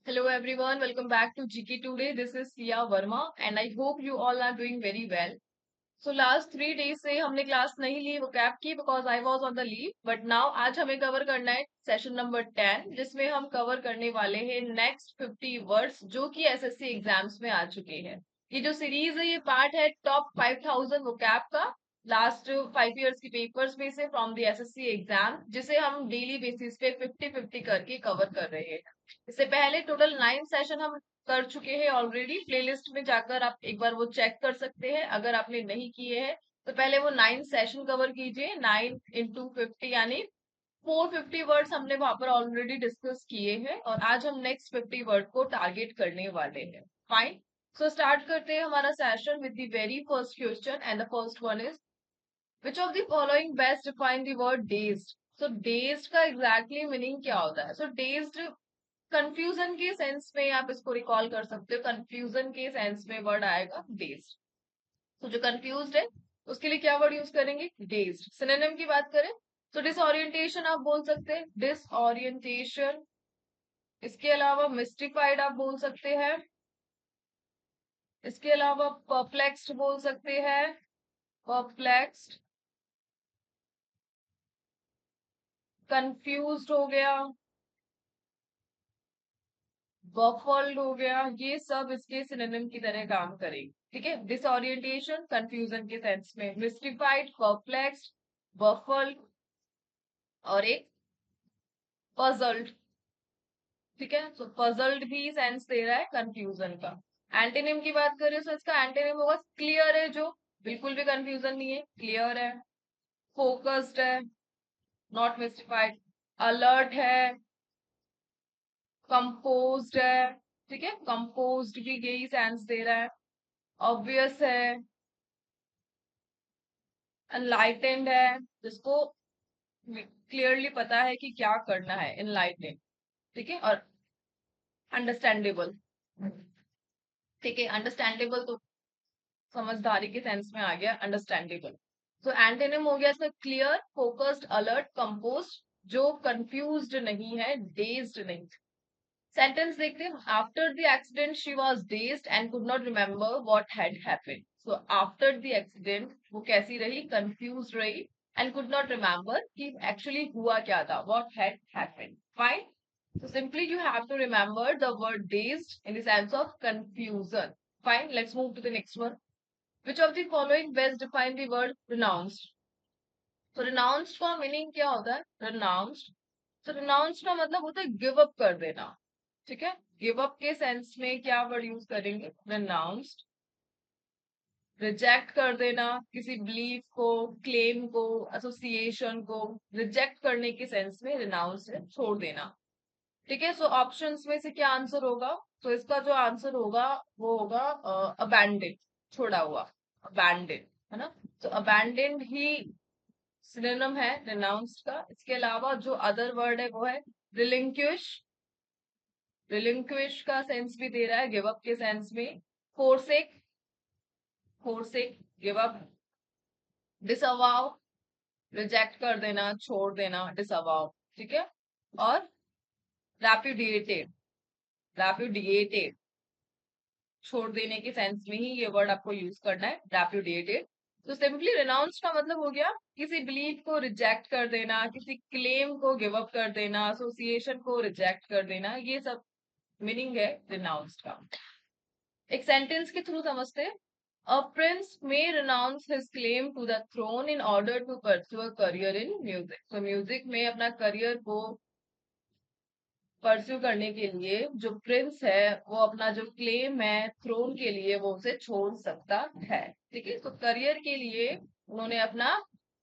Hello everyone, welcome back to GK Today. This is Sia Verma and I hope you all are doing very well. So last 3 days से हमने class नहीं ली वो cap की because I was on the leave. But now आज हमें cover करना है session number 10 जिसमें हम कवर करने वाले हैं नेक्स्ट 50 वर्ड्स जो कि एसएससी एग्जाम्स में आ चुके हैं। ये जो सीरीज है ये पार्ट है टॉप 5000 वो कैप का लास्ट 5 इयर्स के पेपर्स में से फ्रॉम द एसएससी एग्जाम जिसे हम डेली बेसिस पे 50-50 करके कवर कर रहे हैं। इससे पहले टोटल 9 सेशन हम कर चुके हैं ऑलरेडी। प्लेलिस्ट में जाकर आप एक बार वो चेक कर सकते हैं अगर आपने नहीं किए हैं तो पहले वो 9 सेशन कवर कीजिए। 9 into 50 यानी 450 वर्ड्स हमने वहां पर ऑलरेडी डिस्कस किए हैं और आज हम नेक्स्ट 50 वर्ड को टारगेट करने वाले हैं। फाइन, सो स्टार्ट करते हैं हमारा session with the very first question and the first one is which of the following best define the word dazed. So dazed का एग्जैक्टली मीनिंग क्या होता है? सो डेज्ड कंफ्यूजन के सेंस में आप इसको रिकॉल कर सकते हो। कंफ्यूजन के सेंस में वर्ड आएगा डेज्ड। तो जो कंफ्यूज्ड है उसके लिए क्या वर्ड यूज करेंगे? डेज्ड। सिनोनिम की बात करें तो डिसओरिएंटेशन आप बोल सकते हैं, डिसओरिएंटेशन। इसके अलावा मिस्टिफाइड आप बोल सकते हैं। इसके अलावा परप्लेक्स्ड बोल सकते हैं, परप्लेक्स्ड। कंफ्यूज्ड हो गया, बफल्ड हो गया, ये सब इसके सिनोनिम की तरह काम करेंगे। ठीक है, डिसओरिएंटेशन कंफ्यूजन के सेंस में, मिस्टिफाइड, परप्लेक्स्ड, बफल्ड और एक पजल्ड। ठीक है, तो पजल्ड भी सेंस दे रहा है कंफ्यूजन का। एंटीनिम की बात करें तो इसका एंटीनिम होगा क्लियर है, जो बिल्कुल भी कंफ्यूजन नहीं है, क्लियर है। फोकस्ड है, नॉट मिस्टिफाइड। अलर्ट है, कंपोज्ड है। ठीक है, कंपोज्ड भी यही सेंस दे रहा है। ऑब्वियस है, एनलाइटेंड है, जिसको क्लियरली पता है कि क्या करना है, एनलाइटेंड। ठीक है, और अंडरस्टैंडेबल। ठीक है, अंडरस्टैंडेबल तो समझदारी के सेंस में आ गया, अंडरस्टैंडेबल। तो एंटोनिम हो गया इसका क्लियर, फोकस्ड, अलर्ट, कंपोज्ड, जो कंफ्यूज्ड नहीं है, डेज्ड नहीं। सेंटेंस देखते हैं। After the accident she was dazed and could not remember what had happened. So after the accident वो कैसी रही? कंफ्यूज्ड रही एंड कुड नॉट रिमेम्बर कि एक्चुअली हुआ क्या था, what had happened. Fine, so simply you have to remember the word dazed in the sense of confusion. Fine, let's move to the next one. Which of the following best define the word renounced? तो renounced का meaning क्या होता है? renounced, तो renounced का मतलब होता है गिव अप कर देना। ठीक है, गिव अप के सेंस में क्या वर्ड यूज करेंगे? renounced। रिजेक्ट कर देना किसी बिलीफ को, क्लेम को, एसोसिएशन को रिजेक्ट करने के सेंस में रिनाउंस है, छोड़ देना। ठीक है, सो ऑप्शंस में से क्या आंसर होगा? तो इसका जो आंसर होगा वो होगा अबैंडन, छोड़ा हुआ, अबैंडन, है ना। तो अबैंडन ही सिनोनिम है रिनाउंस्ड का। इसके अलावा जो अदर वर्ड है वो है रिलिंक्विश। रिलिंक्विश का सेंस भी दे रहा है गिव अप के सेंस में। Forsake, forsake give up. Disavow, reject कर देना, छोड़ देना, डिसअवाउ। ठीक है, और रैप्यूडिएटेड, रैप्यूडिएटेड छोड़ देने के सेंस में ही ये वर्ड आपको यूज करना है, रैप्यूडिएटेड। तो सिंपली रिनाउंस का मतलब हो गया किसी बिलीफ को रिजेक्ट कर देना, किसी क्लेम को गिव अप कर देना, एसोसिएशन को रिजेक्ट कर देना, ये सब मीनिंग है रिनाउंस का। एक सेंटेंस के थ्रू समझते हैं। A prince may renounce his claim to the throne in order to pursue a career in music. तो म्यूजिक में अपना करियर को परस्यू करने के लिए जो प्रिंस है वो अपना जो क्लेम है थ्रोन के लिए वो उसे छोड़ सकता है। ठीक है, तो करियर के लिए उन्होंने अपना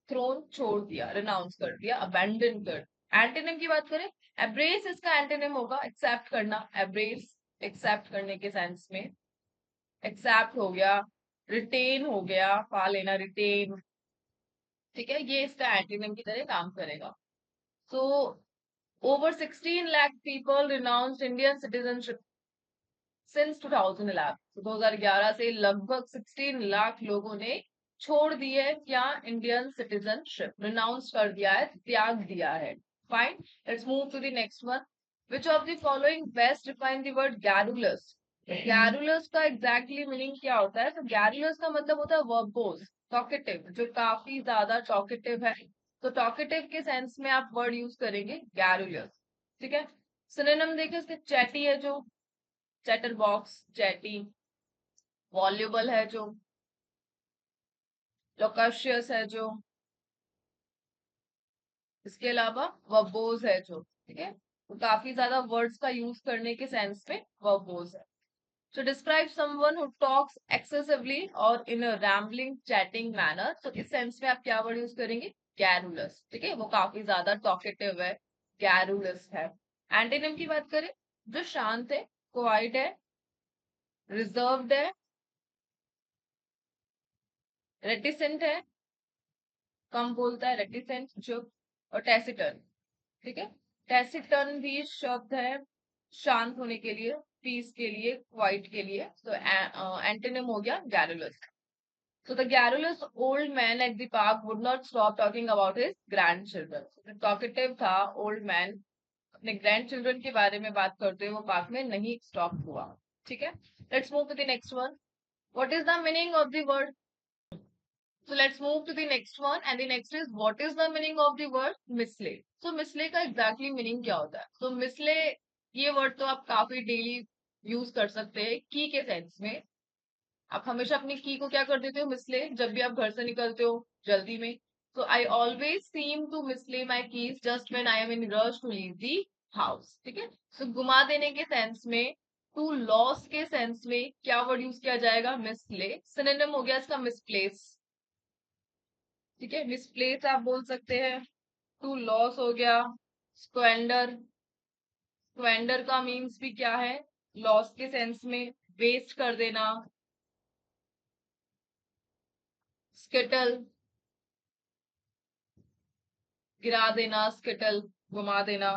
थ्रोन छोड़ दिया, रिनाउंस कर दिया, अबैंडन कर। एंटोनिम की बात करें, एब्रेस इसका एंटोनिम होगा एक्सेप्ट करना। एब्रेस एक्सेप्ट करने के सेंस में, एक्सेप्ट हो गया, रिटेन हो गया, पा लेना, रिटेन। ठीक है, ये इसका एंटोनिम की तरह काम करेगा। सो over 16 lakh people renounced Indian citizenship since 2011। तो 2011 से लगभग 16 लाख लोगों ने छोड़ दी है क्या? इंडियन सिटीजनशिप, रिनाउंस कर दिया है, त्याग दिया है। Fine, let's move to the next one. Which of the following best define the word garrulous? Garrulous का एग्जैक्टली मीनिंग क्या होता है? तो गैरुलस का मतलब होता है वर्बोस, टॉकेटिव, जो काफी ज्यादा टॉकेटिव है। तो टॉकेटिव के सेंस में आप वर्ड यूज करेंगे गैरुलस। ठीक है। सिनोनिम देखिए उसके, चैटी है जो, चैटर बॉक्स, चैटी। वॉल्यूबल है जो, लोकाशियस है जो। इसके अलावा वर्बोज है जो। ठीक है। तो काफी ज्यादा वर्ड्स का यूज करने के सेंस में वर्बोज है। To describe someone who talks excessively or in a rambling, chatting manner, तो इस सेंस में आप क्या वर्ड यूज करेंगे? गैरुलस। ठीक है, वो काफी ज्यादा टॉकेटिव है, गैरुलस है। एंटीनिम की बात करें, जो शांत है, क्वाइट है, रिजर्व्ड है, रेटिसेंट है, कम बोलता है, रेटिसेंट, चुप, और टैसिटर्न। ठीक है। टैसिटर्न भी शब्द है शांत होने के लिए, पीस के लिए, क्वाइट के लिए। तो एंटीनिम हो गया garrulous. So the garrulous old man at the park would not stop talking about his grandchildren. So talkative था old man, अपने grandchildren के बारे में बात करते हुए वो पार्क में नहीं स्टॉप हुआ। ठीक है। Let's move to the next one. What is the meaning of the word? So let's move to the next one, and the next is what is the meaning of the word mislay? So mislay का exactly meaning क्या होता है? So mislay ये word तो आप काफी daily use कर सकते हैं की के सेंस में। आप हमेशा अपनी की को क्या कर देते हो? मिसले, जब भी आप घर से निकलते हो जल्दी में। तो I always seem to mislay my keys just when I am in rush to leave the house. ठीक है। सो घुमा देने के सेंस में, टू लॉस के सेंस में क्या वर्ड यूज किया जाएगा? मिसले। सिनोनिम हो गया इसका मिसप्लेस। ठीक है, मिसप्लेस आप बोल सकते हैं। टू लॉस हो गया स्क्वेंडर। स्क्वेंडर का मीन्स भी क्या है? लॉस के सेंस में, वेस्ट कर देना। स्किटल, गिरा देना, स्किटल, घुमा देना।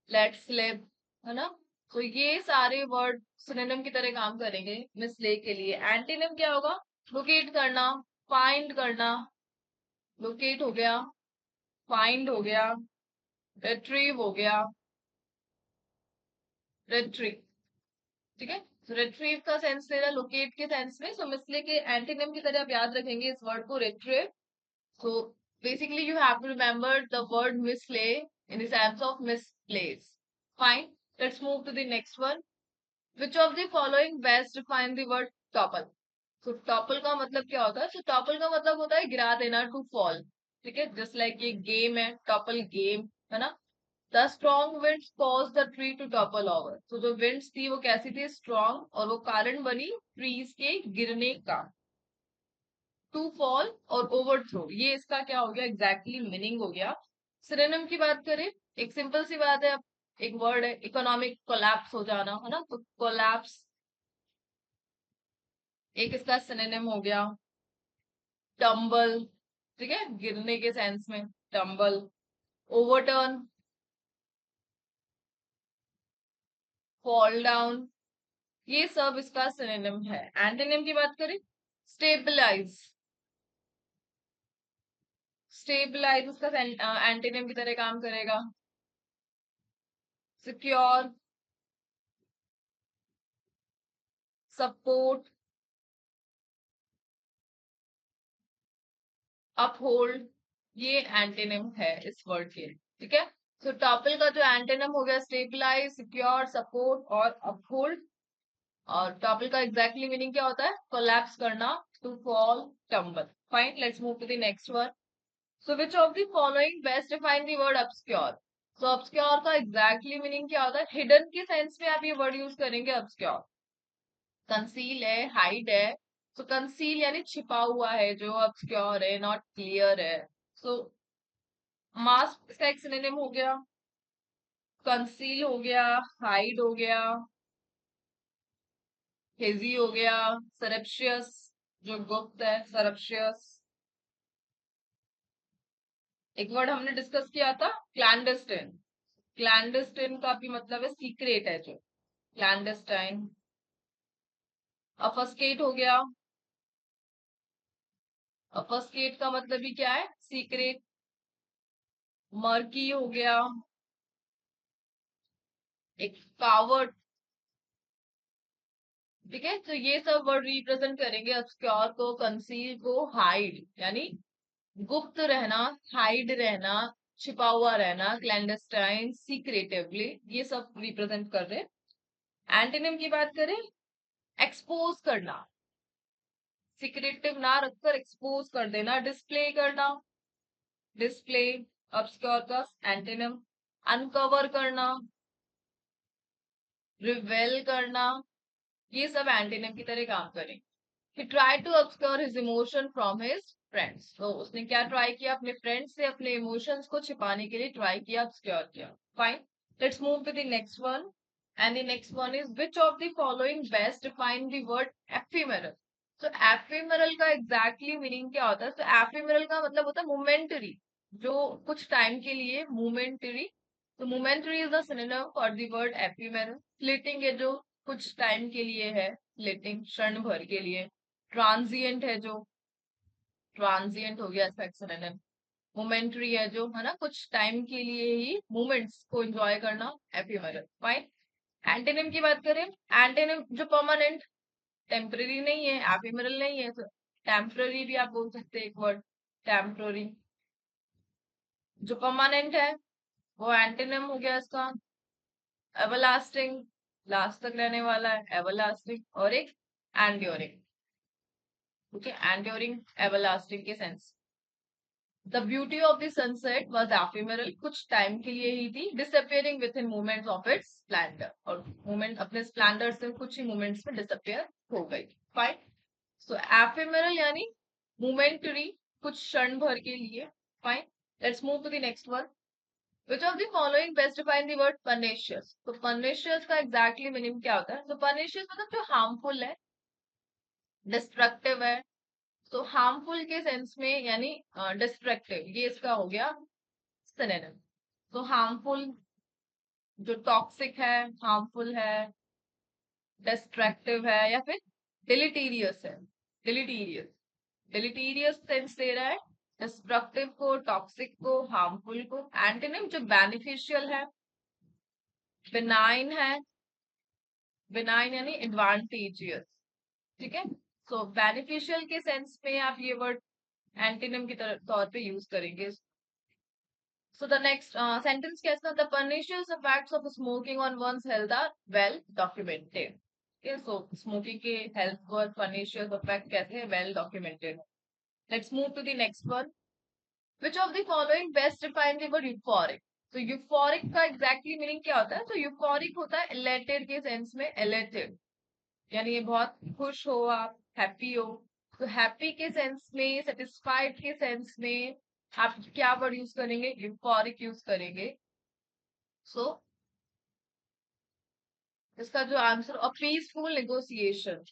लेट स्लिप, है ना। तो ये सारे वर्ड सिनोनिम की तरह काम करेंगे मिसले के लिए। एंटीनिम क्या होगा? लोकेट करना, फाइंड करना। लोकेट हो गया, फाइंड हो गया, रिट्रीव हो गया, रिट्रीव। ठीक है। तो रिट्रीव का सेंस ले रहा है लोकेट के सेंस में। सो मिसले के एंटीनिम की तरह आप याद रखेंगे इस वर्ड को, retrieve. So basically you have to remember the word mislay in the sense of misplace. Fine. Let's move to the next one. Which of the following best define the word topple? So topple का मतलब क्या होता है? So topple का मतलब होता है गिरा देना, to fall. ठीक है। Just like ये game है, topple game, है ना। The strong winds caused the tree to topple over. So जो winds थी वो कैसी थी? Strong, और वो कारण बनी trees के गिरने का। टू फॉल और ओवरथ्रो, ये इसका क्या हो गया? एग्जैक्टली मीनिंग हो गया। सिनोनिम की बात करें, एक सिंपल सी बात है। अब एक वर्ड है इकोनॉमिक कोलैप्स हो जाना, है ना। तो कोलैप्स एक इसका सिनोनिम हो गया। टम्बल, ठीक है, गिरने के सेंस में, टम्बल। ओवरटर्न, फॉल डाउन, ये सब इसका सिनोनिम है। एंटोनिम की बात करें, स्टेबलाइज। स्टेबलाइज उसका एंटोनिम की तरह काम करेगा। सिक्योर, सपोर्ट, अपहोल्ड, ये एंटेनिम है इस वर्ड के। ठीक है। तो टॉपल का जो एंटेनिम हो गया स्टेबलाइज, सिक्योर, सपोर्ट और अपहोल्ड। और टॉपल का एग्जैक्टली मीनिंग क्या होता है? कोलैप्स करना, to fall, tumble. Fine. Let's move to the next word. So which of the following best define the word obscure? So obscure का एग्जैक्टली मीनिंग क्या होता है? हिडन के सेंस में आप ये वर्ड यूज करेंगे ऑब्सक्योर। कंसील है, हाइड है। सो कंसील यानी छिपा हुआ है जो, ऑब्सक्योर है नॉट क्लियर है। सो मास्क इसका एक सिनोनिम हो गया, कंसील हो गया, हाइड हो गया, हेजी हो गया, सरप्शियस, जो गुप्त है, सरप्शियस। एक वर्ड हमने डिस्कस किया था, क्लैंडस्टाइन। क्लैंडस्टाइन का भी मतलब है सीक्रेट है जो, क्लैंडस्टाइन। अफस्केट हो गया। अफस्केट का मतलब भी क्या है? सीक्रेट। मर्की हो गया, एक कावर्ड, ठीक है। तो ये सब वर्ड रिप्रेजेंट करेंगे ऑब्सक्योर को, कंसील को, हाइड यानी गुप्त रहना, हाइड रहना, छिपा हुआ रहना, क्लैंडस्टाइन, सीक्रेटिवली, ये सब रिप्रेजेंट कर रहे हैं। एंटोनिम की बात करें, एक्सपोज करना, सीक्रेटिव ना रखकर एक्सपोज कर देना, डिस्प्ले करना, डिस्प्ले ऑब्सक्योर का एंटोनिम, अनकवर करना, रिवेल करना, ये सब एंटोनिम की तरह काम करें। He tried to obscure his emotion from his friends. तो उसने क्या ट्राई किया, अपने फ्रेंड्स से अपने इमोशंस को छिपाने के लिए ट्राई किया, obscure किया। Fine. Let's move to the next one. And the next one is which of the following best define the word ephemeral? तो ephemeral का exactly meaning क्या होता है? तो ephemeral का मतलब होता है momentary, जो कुछ टाइम के लिए momentary। तो momentary is the synonym for the word ephemeral. Fleeting है जो कुछ टाइम के लिए है, fleeting क्षण भर के लिए। ट्रांजिएंट है जो, ट्रांजिएंट हो गया इसका सिनोनिम। मोमेंटरी है जो, है ना, कुछ टाइम के लिए ही मोमेंट्स को एंजॉय करना, एफिमेरल। फाइन। एंटोनिम की बात करें, एंटोनिम जो परमानेंट, टेम्पररी नहीं है, एफिमेरल नहीं है, तो टेम्पररी भी आप बोल सकते हैं एक वर्ड, टेम्पररी। जो परमानेंट है वो एंटोनिम हो गया इसका एवरलास्टिंग, लास्ट तक रहने वाला है, एवरलास्टिंग। और एक एंड्योरिंग, ओके, एंड्योरिंग एवरलास्टिंग के sense. The beauty of the sunset was ephemeral, कुछ टाइम के लिए ही थी, disappearing within moments of its splendour, और मोमेंट अपने स्प्लेंडर से कुछ ही मोमेंट्स में डिसअपियर हो गई। फाइन। सो एफिमेरल यानी मोमेंटरी, कुछ क्षण भर के लिए। Fine. Let's move to the next one. Which of the following best define the word pernicious? तो pernicious का exactly meaning क्या होता है? तो pernicious मतलब जो harmful है, destructive है। तो हार्मफुल के सेंस में यानी डिस्ट्रक्टिव, ये इसका हो गया सिनोनिम। तो हार्मफुल जो टॉक्सिक है, हार्मफुल है, डिस्ट्रक्टिव है, या फिर डिलीटीरियस है, डिलीटीरियस, डिलीटीरियस सेंस दे रहा है, डिस्ट्रक्टिव को, टॉक्सिक को, हार्मफुल को। एंटोनिम जो बेनिफिशियल है, बिनाइन है, बिनाइन यानी एडवांटेजियस, ठीक है। सो बेनिफिशियल के सेंस में आप ये वर्ड एंटोनिम की तौर पे यूज करेंगे। So the next sentence क्या है? The pernicious effects of smoking on one's health are well documented. Okay, so smoking के health को pernicious effect कहते हैं, well documented. Let's move to the next one. Which of the following best define the word euphoric? तो euphoric का exactly meaning क्या होता है? तो euphoric होता है elated के sense में, elated यानी ये बहुत खुश हो आप, happy हो। तो happy के sense में, satisfied के sense में आप क्या वर्ड यूज करेंगे? यूफोरिक यूज करेंगे। सो इसका जो आंसर, अ पीसफुल नेगोशिएशन,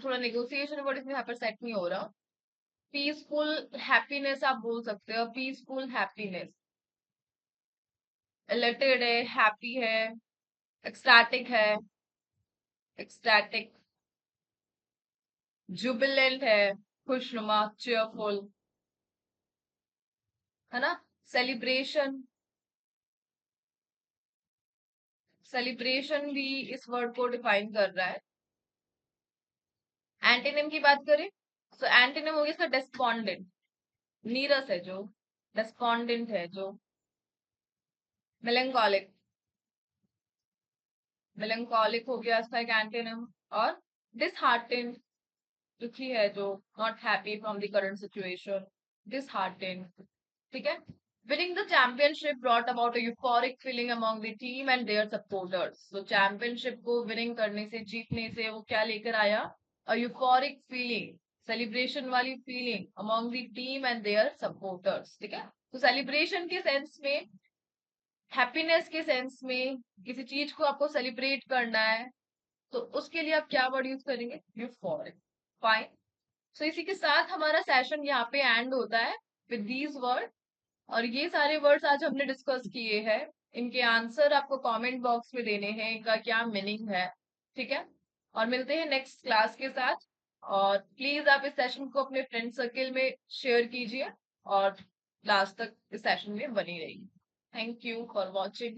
थोड़ा नेगोशिएशन वर्ड इसमें यहाँ पर सेट नहीं हो रहा। पीसफुल हैप्पीनेस आप बोल सकते हो, पीसफुल हैप्पीनेस। इलेटेड है, हैप्पी है, एक्सटैटिक है, एक्सटैटिक, जुबिलेंट है, खुशनुमा, चेयरफुल, है ना। सेलिब्रेशन, सेलिब्रेशन भी इस वर्ड को डिफाइन कर रहा है। एंटीनिम की बात करें तो एंटीनिम हो गया इसका डेस्पॉन्डेंट, नीरस है जो, डेस्पॉन्डेंट है जो, मेलंकोलिक, मेलंकोलिक हो गया इसका एक एंटीनिम। और डिसहार्टेंड, दुखी है जो, not happy from the current situation, disheartened, ठीक है। Winning the championship brought about a euphoric feeling among the team and their supporters. So championship को winning करने से, जीतने से वो क्या लेकर आया? A euphoric feeling, celebration वाली feeling among the team and their supporters, ठीक है। तो celebration के सेंस में, हैप्पीनेस के सेंस में, किसी चीज को आपको सेलिब्रेट करना है तो उसके लिए आप क्या वर्ड यूज करेंगे? यूफोरिक। फाइन। सो इसी के साथ हमारा सेशन यहाँ पे एंड होता है विद दीज वर्ड। और ये सारे वर्ड्स आज हमने डिस्कस किए हैं, इनके आंसर आपको कमेंट बॉक्स में देने हैं, इनका क्या मीनिंग है, ठीक है। और मिलते हैं नेक्स्ट क्लास के साथ। और प्लीज आप इस सेशन को अपने फ्रेंड सर्कल में शेयर कीजिए और लास्ट तक इस सेशन में बनी रहिए। Thank you for watching.